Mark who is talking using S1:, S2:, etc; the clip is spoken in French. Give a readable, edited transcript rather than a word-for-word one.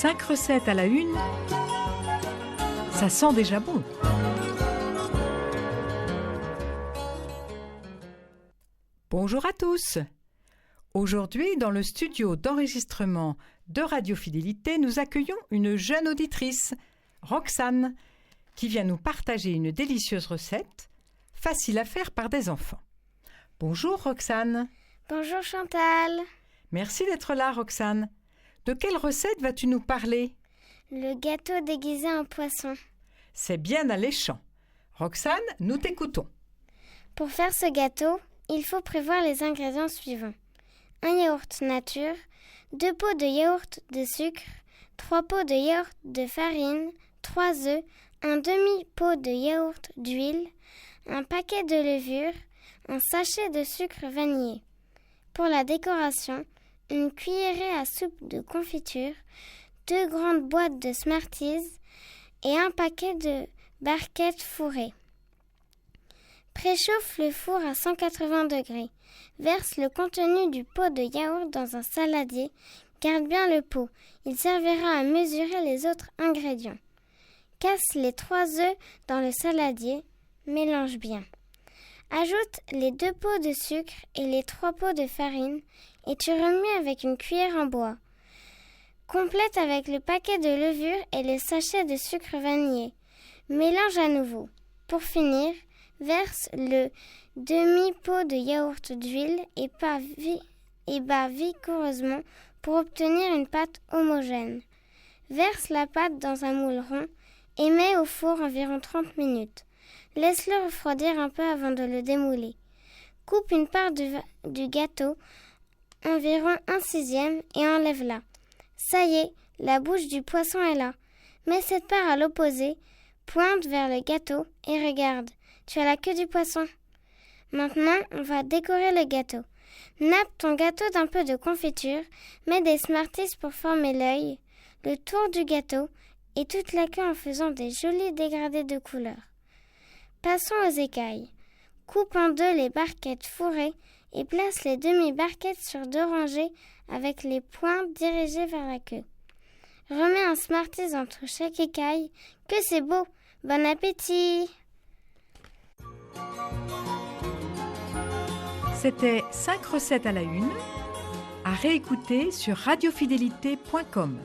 S1: 5 recettes à la une, ça sent déjà bon. Bonjour à tous. Aujourd'hui, dans le studio d'enregistrement de Radio Fidélité, nous accueillons une jeune auditrice, Roxane, qui vient nous partager une délicieuse recette, facile à faire par des enfants. Bonjour Roxane.
S2: Bonjour Chantal.
S1: Merci d'être là Roxane. De quelle recette vas-tu nous parler?
S2: Le gâteau déguisé en poisson.
S1: C'est bien alléchant. Roxane, nous t'écoutons.
S2: Pour faire ce gâteau, il faut prévoir les ingrédients suivants. 1 yaourt nature, 2 pots de yaourt de sucre, 3 pots de yaourt de farine, 3 œufs, un demi-pot de yaourt d'huile, un paquet de levure, un sachet de sucre vanillé. Pour la décoration, une cuillerée à soupe de confiture, 2 grandes boîtes de Smarties et un paquet de barquettes fourrées. Préchauffe le four à 180 degrés. Verse le contenu du pot de yaourt dans un saladier. Garde bien le pot. Il servira à mesurer les autres ingrédients. Casse les 3 œufs dans le saladier. Mélange bien. Ajoute les 2 pots de sucre et les 3 pots de farine et tu remues avec une cuillère en bois. Complète avec le paquet de levure et le sachet de sucre vanillé. Mélange à nouveau. Pour finir, verse le demi-pot de yaourt d'huile et bat vigoureusement pour obtenir une pâte homogène. Verse la pâte dans un moule rond et mets au four environ 30 minutes. Laisse-le refroidir un peu avant de le démouler. Coupe une part du gâteau, environ 1/6, et enlève-la. Ça y est, la bouche du poisson est là. Mets cette part à l'opposé, pointe vers le gâteau et regarde. Tu as la queue du poisson. Maintenant, on va décorer le gâteau. Nappe ton gâteau d'un peu de confiture, mets des Smarties pour former l'œil, le tour du gâteau et toute la queue en faisant des jolis dégradés de couleurs. Passons aux écailles. Coupe en 2 les barquettes fourrées et place les demi-barquettes sur 2 rangées avec les pointes dirigées vers la queue. Remets un Smarties entre chaque écaille. Que c'est beau! Bon appétit!
S1: C'était 5 recettes à la une, à réécouter sur radiofidélité.com.